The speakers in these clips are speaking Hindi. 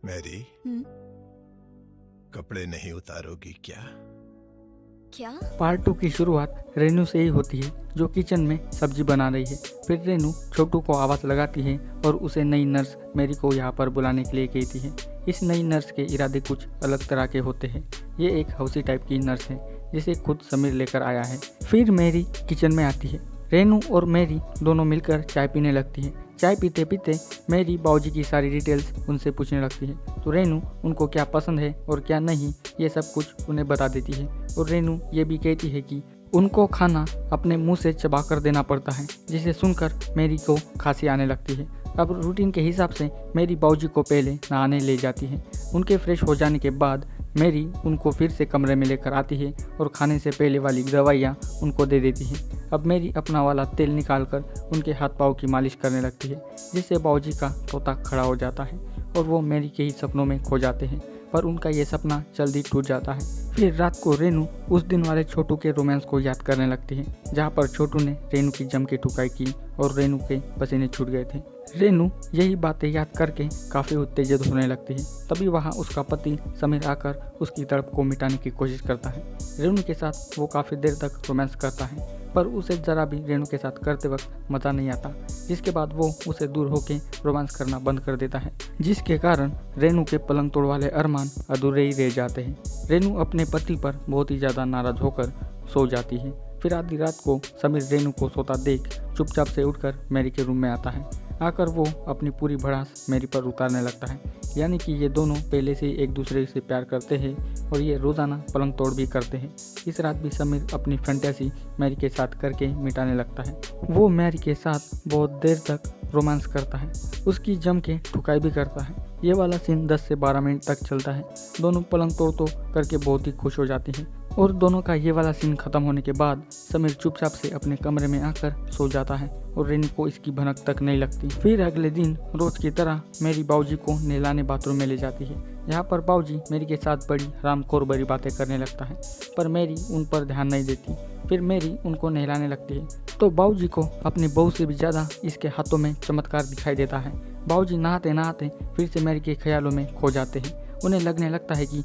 मैरी, हम्म, कपड़े नहीं उतारोगी क्या? क्या? पार्ट 2 की शुरुआत रेनू से ही होती है, जो किचन में सब्जी बना रही है। फिर रेनू छोटू को आवाज़ लगाती है और उसे नई नर्स मैरी को यहाँ पर बुलाने के लिए कहती है। इस नई नर्स के इरादे कुछ अलग तरह के होते हैं। ये एक हौसी टाइप की नर्स है जिसे खुद समीर लेकर आया है। फिर मैरी किचन में आती है। रेनू और मैरी दोनों मिलकर चाय पीने लगती है। चाय पीते पीते मैरी बाऊजी की सारी डिटेल्स उनसे पूछने लगती है, तो रेनू उनको क्या पसंद है और क्या नहीं ये सब कुछ उन्हें बता देती है। और रेनू ये भी कहती है कि उनको खाना अपने मुंह से चबा कर देना पड़ता है, जिसे सुनकर मैरी को खांसी आने लगती है। अब रूटीन के हिसाब से मैरी बाऊजी को पहले नहाने ले जाती है। उनके फ्रेश हो जाने के बाद मैरी उनको फिर से कमरे में लेकर आती है और खाने से पहले वाली दवाइयाँ उनको दे देती है। अब मैरी अपना वाला तेल निकालकर उनके हाथ पाँव की मालिश करने लगती है, जिससे बाऊजी का तोता खड़ा हो जाता है और वो मैरी के ही सपनों में खो जाते हैं। पर उनका ये सपना जल्दी टूट जाता है। फिर रात को रेनू उस दिन वाले छोटू के रोमांस को याद करने लगती है, जहाँ पर छोटू ने रेनू की जम के ठुकाई की और रेनू के पसीने छूट गए थे। रेनू यही बातें याद करके काफ़ी उत्तेजित होने लगती है। तभी वहाँ उसका पति समीर आकर उसकी तड़प को मिटाने की कोशिश करता है। रेनू के साथ वो काफ़ी देर तक रोमांस करता है, पर उसे ज़रा भी रेनू के साथ करते वक्त मज़ा नहीं आता, जिसके बाद वो उसे दूर होकर रोमांस करना बंद कर देता है, जिसके कारण रेनू के पलंग तोड़ वाले अरमान अधूरे ही रह जाते हैं। रेनू अपने पति पर बहुत ही ज़्यादा नाराज़ होकर सो जाती है। फिर आधी रात को समीर रेनू को सोता देख चुपचाप से उठकर मैरी के रूम में आता है। आकर वो अपनी पूरी भड़ास मैरी पर उतारने लगता है, यानी कि ये दोनों पहले से एक दूसरे से प्यार करते हैं और ये रोज़ाना पलंग तोड़ भी करते हैं। इस रात भी समीर अपनी फैंटेसी मैरी के साथ करके मिटाने लगता है। वो मैरी के साथ बहुत देर तक रोमांस करता है, उसकी जम के ठुकाई भी करता है। ये वाला सीन 10 से 12 मिनट तक चलता है। दोनों पलंग तोड़ करके बहुत ही खुश हो जाती हैं और दोनों का ये वाला सीन खत्म होने के बाद समीर चुपचाप से अपने कमरे में आकर सो जाता है और रेनू को इसकी भनक तक नहीं लगती। फिर अगले दिन रोज की तरह मेरी बाऊजी को नहलाने बाथरूम में ले जाती है। यहाँ पर बाऊजी मेरी के साथ बड़ी हरामखोर भरी बातें करने लगता है, पर मेरी उन पर ध्यान नहीं देती। फिर मेरी उनको नहलाने लगती है तो बाऊजी को अपनी बहू से भी ज़्यादा इसके हाथों में चमत्कार दिखाई देता है। बाऊजी नहाते नहाते फिर से मेरी के ख्यालों में खो जाते हैं। उन्हें लगने लगता है कि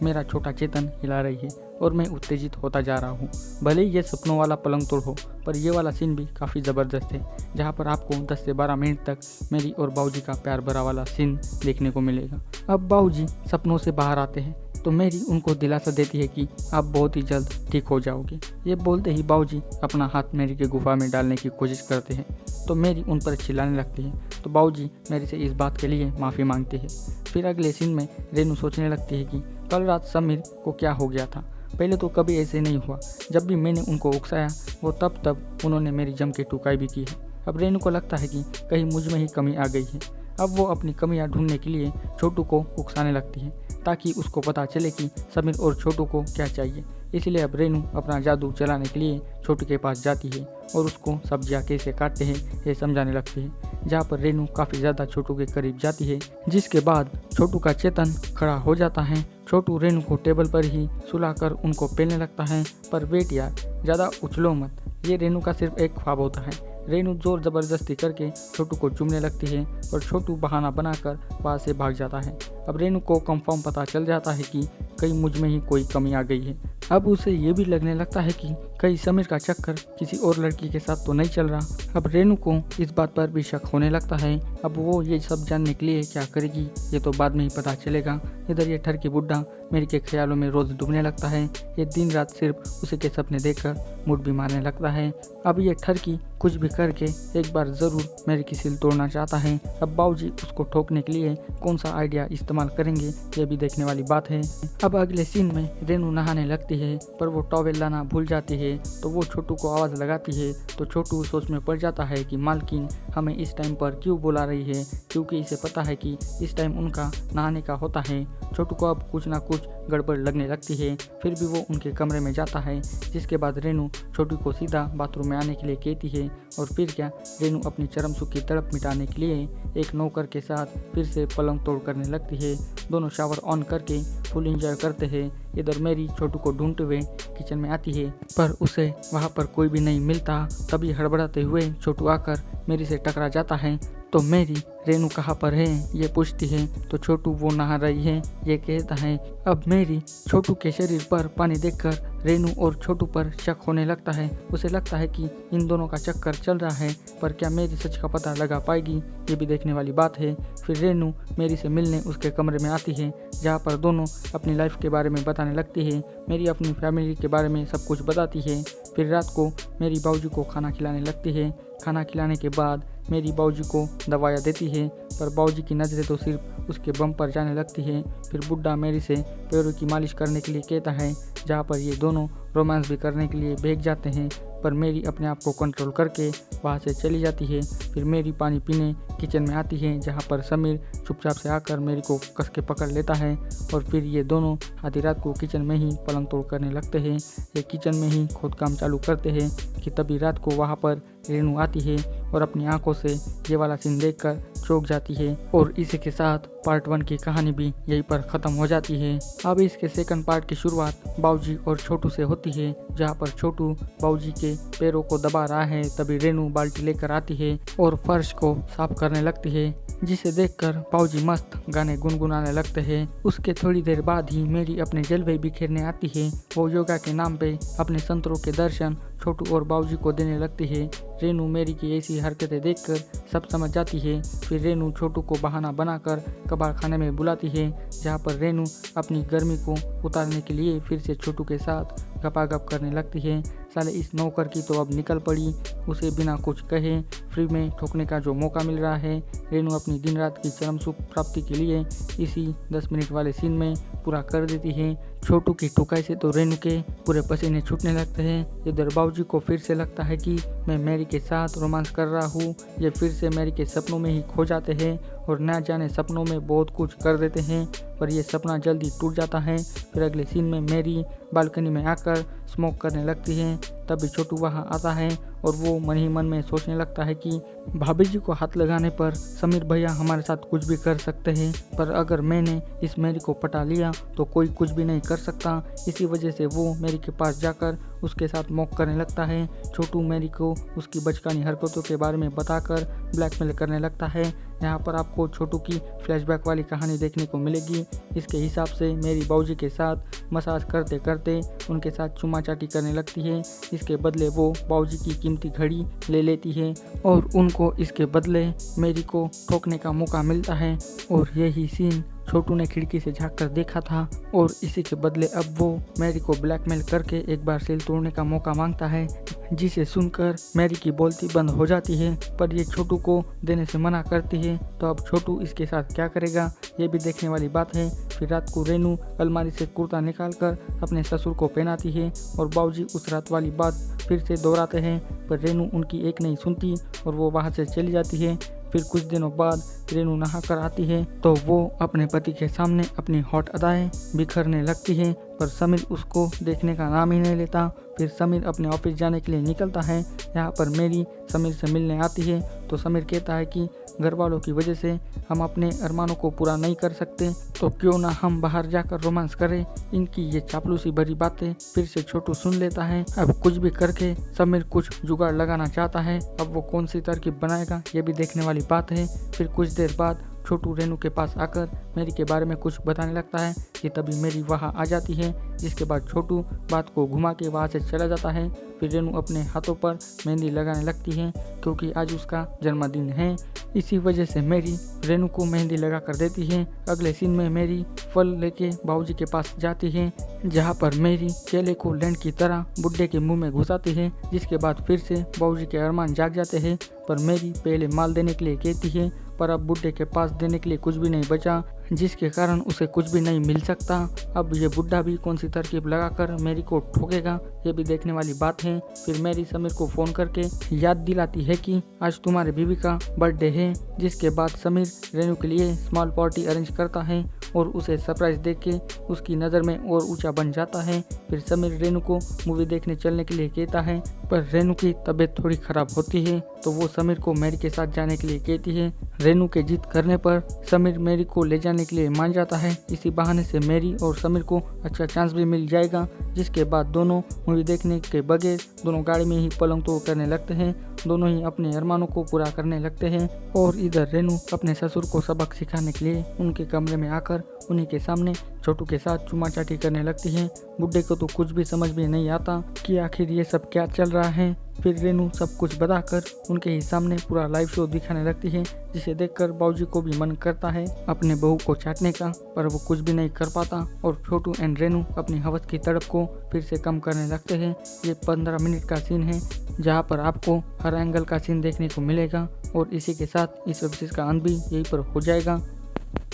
मेरा छोटा चेतन हिला रही है और मैं उत्तेजित होता जा रहा हूँ। भले ही ये सपनों वाला पलंग तोड़ हो, पर ये वाला सीन भी काफ़ी ज़बरदस्त है, जहाँ पर आपको 10 से 12 मिनट तक मेरी और बाऊजी का प्यार भरा वाला सीन देखने को मिलेगा। अब बाऊजी सपनों से बाहर आते हैं तो मेरी उनको दिलासा देती है कि आप बहुत ही जल्द ठीक हो जाओगे। ये बोलते ही बाऊजी अपना हाथ मेरी के गुफा में डालने की कोशिश करते हैं तो मेरी उन पर चिल्लाने लगती है, तो बाऊजी मेरी से इस बात के लिए माफ़ी मांगती है। फिर अगले सीन में रेनू सोचने लगती है कि कल रात समीर को क्या हो गया था। पहले तो कभी ऐसे नहीं हुआ, जब भी मैंने उनको उकसाया वो तब उन्होंने मेरी जम के टुकाई भी की है। अब रेनू को लगता है कि कहीं मुझ में ही कमी आ गई है। अब वो अपनी कमियां ढूंढने के लिए छोटू को उकसाने लगती है, ताकि उसको पता चले कि समीर और छोटू को क्या चाहिए। इसलिए अब रेनू अपना जादू चलाने के लिए छोटू के पास जाती है और उसको सब्जियां कैसे काटते हैं ये समझाने लगती है, जहाँ पर रेनू काफ़ी ज़्यादा छोटू के करीब जाती है, जिसके बाद छोटू का चेतन खड़ा हो जाता है। छोटू रेनू को टेबल पर ही सुलाकर उनको पेलने लगता है, पर वेट यार, ज़्यादा उछलो मत, ये रेनू का सिर्फ एक ख्वाब होता है। रेनू जोर ज़बरदस्ती करके छोटू को चूमने लगती है और छोटू बहाना बनाकर वहाँ से भाग जाता है। अब रेनू को कंफर्म पता चल जाता है कि कहीं मुझ में ही कोई कमी आ गई है। अब उसे ये भी लगने लगता है कि कहीं समीर का चक्कर किसी और लड़की के साथ तो नहीं चल रहा। अब रेनू को इस बात पर भी शक होने लगता है। अब वो ये सब जानने के लिए क्या करेगी ये तो बाद में ही पता चलेगा। इधर ये ठरकी बुड्ढा मेरी के ख्यालों में रोज़ डूबने लगता है। ये दिन रात सिर्फ उसी के सपने देखकर मूड भी मारने लगता है। अब ये ठरकी कुछ भी करके एक बार ज़रूर मेरी की सिल तोड़ना चाहता है। अब बाऊजी उसको ठोकने के लिए कौन सा आइडिया इस्तेमाल करेंगे ये भी देखने वाली बात है। अब अगले सीन में रेनू नहाने लगती है, पर वो टॉवेल लाना भूल जाती है, तो वो छोटू को आवाज़ लगाती है। तो छोटू सोच में पड़ जाता है कि मालकिन हमें इस टाइम पर क्यों बुला रही है, क्योंकि इसे पता है कि इस टाइम उनका नहाने का होता है। छोटू को अब कुछ ना कुछ गड़बड़ लगने लगती है, फिर भी वो उनके कमरे में जाता है, जिसके बाद रेनू छोटू को सीधा बाथरूम में आने के लिए कहती है। और फिर क्या, रेनू अपनी चरम सुख की तड़प मिटाने के लिए एक नौकर के साथ फिर से पलंग तोड़ करने लगती है। दोनों शावर ऑन करके फुल एंजॉय करते हैं। इधर मेरी छोटू को ढूंढते हुए किचन में आती है, पर उसे वहाँ पर कोई भी नहीं मिलता। तभी हड़बड़ाते हुए छोटू आकर मेरी से टकरा जाता है। तो मेरी रेनू कहाँ पर है ये पूछती है, तो छोटू वो नहा रही है ये कहता है। अब मेरी छोटू के शरीर पर पानी देखकर रेनू और छोटू पर शक होने लगता है। उसे लगता है कि इन दोनों का चक्कर चल रहा है, पर क्या मेरी सच का पता लगा पाएगी ये भी देखने वाली बात है। फिर रेनू मेरी से मिलने उसके कमरे में आती है, जहाँ पर दोनों अपनी लाइफ के बारे में बताने लगती है। मेरी अपनी फैमिली के बारे में सब कुछ बताती है। फिर रात को मेरी बाबूजी को खाना खिलाने लगती है। खाना खिलाने के बाद मेरी बाबूजी को दवाइयाँ देती है, पर बाबूजी की नज़रें तो सिर्फ उसके बम पर जाने लगती है। फिर बुड्ढा मेरी से पैरों की मालिश करने के लिए कहता है, जहाँ पर ये दोनों रोमांस भी करने के लिए भाग जाते हैं, पर मेरी अपने आप को कंट्रोल करके वहाँ से चली जाती है। फिर मेरी पानी पीने किचन में आती है, जहाँ पर समीर चुपचाप से आकर मेरी को कस के पकड़ लेता है और फिर ये दोनों आधी रात को किचन में ही पलंग तोड़ करने लगते हैं। ये किचन में ही खुद काम चालू करते हैं कि तभी रात को वहाँ पर रेनू आती है और अपनी आंखों से ये वाला सीन देखकर चौंक जाती है। और इसी के साथ पार्ट 1 की कहानी भी यहीं पर ख़त्म हो जाती है। अब इसके सेकंड पार्ट की शुरुआत बाबूजी और छोटू से होती है, जहाँ पर छोटू बाबूजी के पैरों को दबा रहा है। तभी रेनू बाल्टी लेकर आती है और फर्श को साफ करने लगती है, जिसे देखकर बाबूजी मस्त गाने गुनगुनाने लगते हैं। उसके थोड़ी देर बाद ही मेरी अपने जलवे बिखेरने आती है। वो योगा के नाम पे अपने संतरों के दर्शन छोटू और बाबूजी को देने लगती है। रेनू मेरी की ऐसी हरकतें देखकर सब समझ जाती है। फिर रेनू छोटू को बहाना बनाकर कबाड़ खाने में बुलाती है, जहाँ पर रेनू अपनी गर्मी को उतारने के लिए फिर से छोटू के साथ गपागप करने लगती है। साले इस नौकर की तो अब निकल पड़ी, उसे बिना कुछ कहे फ्री में ठोकने का जो मौका मिल रहा है। रेनू अपनी दिन रात की चरम सुख प्राप्ति के लिए इसी 10 मिनट वाले सीन में पूरा कर देती है। छोटू की ठुकाई से तो रेनू के पूरे पसीने छूटने लगते हैं। इधर बाबूजी को फिर से लगता है कि मैं मैरी के साथ रोमांस कर रहा हूँ। ये फिर से मैरी के सपनों में ही खो जाते हैं और न जाने सपनों में बहुत कुछ कर देते हैं, पर यह सपना जल्दी टूट जाता है। फिर अगले सीन में मैरी बालकनी में आकर स्मोक करने लगती है। तभी छोटू वहाँ आता है और वो मन ही मन में सोचने लगता है कि भाभी जी को हाथ लगाने पर समीर भैया हमारे साथ कुछ भी कर सकते हैं, पर अगर मैंने इस मैरी को पटा लिया तो कोई कुछ भी नहीं कर सकता। इसी वजह से वो मैरी के पास जाकर उसके साथ मॉक करने लगता है। छोटू मैरी को उसकी बचकानी हरकतों के बारे में बताकर ब्लैकमेल करने लगता है। यहाँ पर आपको छोटू की फ्लैशबैक वाली कहानी देखने को मिलेगी। इसके हिसाब से मेरी बाबूजी के साथ मसाज करते करते उनके साथ चुमा चाटी करने लगती है। इसके बदले वो बाबूजी की कीमती घड़ी ले लेती है और उनको इसके बदले मेरी को ठोकने का मौका मिलता है। और यही सीन छोटू ने खिड़की से झाँक कर देखा था और इसी के बदले अब वो मैरी को ब्लैकमेल करके एक बार सील तोड़ने का मौका मांगता है, जिसे सुनकर मैरी की बोलती बंद हो जाती है, पर ये छोटू को देने से मना करती है। तो अब छोटू इसके साथ क्या करेगा ये भी देखने वाली बात है। फिर रात को रेनू अलमारी से कुर्ता निकालकर अपने ससुर को पहनाती है और बाबूजी उस रात वाली बात फिर से दोहराते हैं, पर रेनू उनकी एक नहीं सुनती और वो वहाँ से चली जाती है। फिर कुछ दिनों बाद रेनू नहा कर आती है तो वो अपने पति के सामने अपनी हॉट अदाएं बिखरने लगती है, पर समीर उसको देखने का नाम ही नहीं लेता। फिर समीर अपने ऑफिस जाने के लिए निकलता है। यहाँ पर मेरी समीर से मिलने आती है तो समीर कहता है कि घर वालों की वजह से हम अपने अरमानों को पूरा नहीं कर सकते, तो क्यों ना हम बाहर जाकर रोमांस करें। इनकी ये चापलूसी भरी बातें फिर से छोटू सुन लेता है। अब कुछ भी करके समीर कुछ जुगाड़ लगाना चाहता है। अब वो कौन सी तरकीब बनाएगा ये भी देखने वाली बात है। फिर कुछ देर बाद छोटू रेनू के पास आकर मेरी के बारे में कुछ बताने लगता है कि तभी मेरी वहाँ आ जाती है, जिसके बाद छोटू बात को घुमा के वहाँ से चला जाता है। फिर रेनू अपने हाथों पर मेहंदी लगाने लगती है क्योंकि आज उसका जन्मदिन है। इसी वजह से मेरी रेनू को मेहंदी लगा कर देती है। अगले सीन में मेरी फल लेके बाबूजी के पास जाती है, जहाँ पर मेरी केले को लैंड की तरह बुड्ढे के मुंह में घुसाती है, जिसके बाद फिर से बाबूजी के अरमान जाग जाते हैं। पर मेरी पहले माल देने के लिए कहती है, पर अब बुड्ढे के पास देने के लिए कुछ भी नहीं बचा, जिसके कारण उसे कुछ भी नहीं मिल सकता। अब ये बुड्ढा भी कौन सी तरकीब लगाकर मेरी को ठोकेगा ये भी देखने वाली बात है। फिर मेरी समीर को फ़ोन करके याद दिलाती है कि आज तुम्हारे बीवी का बर्थडे है, जिसके बाद समीर रेनू के लिए स्मॉल पार्टी अरेंज करता है और उसे सरप्राइज देख के उसकी नज़र में और ऊंचा बन जाता है। फिर समीर रेनू को मूवी देखने चलने के लिए कहता है, पर रेनू की तबीयत थोड़ी खराब होती है तो वो समीर को मैरी के साथ जाने के लिए कहती है। रेनू के जिद करने पर समीर मैरी को ले जाने के लिए मान जाता है। इसी बहाने से मैरी और समीर को अच्छा चांस भी मिल जाएगा, जिसके बाद दोनों मूवी देखने के बगैर दोनों गाड़ी में ही पलंग तोड़ करने लगते हैं। दोनों ही अपने अरमानों को पूरा करने लगते हैं और इधर रेनू अपने ससुर को सबक सिखाने के लिए उनके कमरे में आकर उन्हीं के सामने छोटू के साथ चुमा चाटी करने लगती है। बुड्ढे को तो कुछ भी समझ में नहीं आता कि आखिर ये सब क्या चल रहा है। फिर रेनू सब कुछ बताकर उनके ही सामने पूरा लाइव शो दिखाने लगती है, जिसे देखकर बाबूजी को भी मन करता है अपने बहू को चाटने का, पर वो कुछ भी नहीं कर पाता और छोटू एंड रेनू अपनी हवस की तड़प को फिर से कम करने लगते हैं। ये 15 मिनट का सीन है जहाँ पर आपको हर एंगल का सीन देखने को मिलेगा और इसी के साथ इस वेब सीरीज का अंत भी यहीं पर हो जाएगा।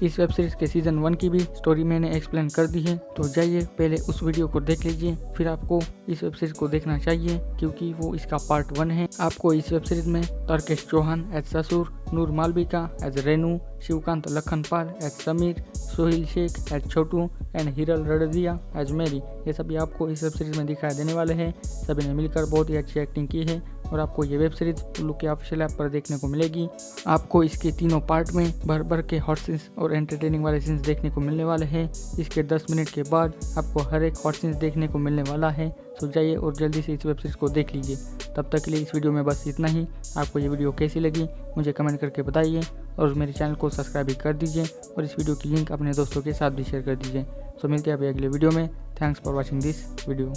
इस वेब सीरीज के सीजन 1 की भी स्टोरी मैंने एक्सप्लेन कर दी है, तो जाइए पहले उस वीडियो को देख लीजिए, फिर आपको इस वेब सीरीज को देखना चाहिए क्योंकि वो इसका पार्ट 1 है। आपको इस वेब सीरीज में तर्केश चौहान एज ससुर, Noor Malvika as Renu, Shivkant Lakhanpal as Sameer, Sohil Shaikh as Chhotu and Hiral Radadiya as Mary, ये सभी आपको इस वेब सीरीज में दिखाई देने वाले हैं। सभी ने मिलकर बहुत ही अच्छी एक्टिंग की है और आपको ये वेब सीरीज उल्लू के ऑफिशियल ऐप पर देखने को मिलेगी। आपको इसके तीनों पार्ट में भर भर के हॉट सीन्स और एंटरटेनिंग वाले सीन्स देखने को मिलने वाले हैं। इसके 10 मिनट के बाद आपको हर एक हॉट सीन्स देखने को मिलने वाला है, तो जाइए और जल्दी से इस वेब सीरीज को देख लीजिए। तब तक के लिए इस वीडियो में बस इतना ही। आपको ये वीडियो कैसी लगी मुझे कमेंट करके बताइए और मेरे चैनल को सब्सक्राइब भी कर दीजिए और इस वीडियो की लिंक अपने दोस्तों के साथ भी शेयर कर दीजिए। तो मिलते हैं अभी अगले वीडियो में। Thanks for watching this video.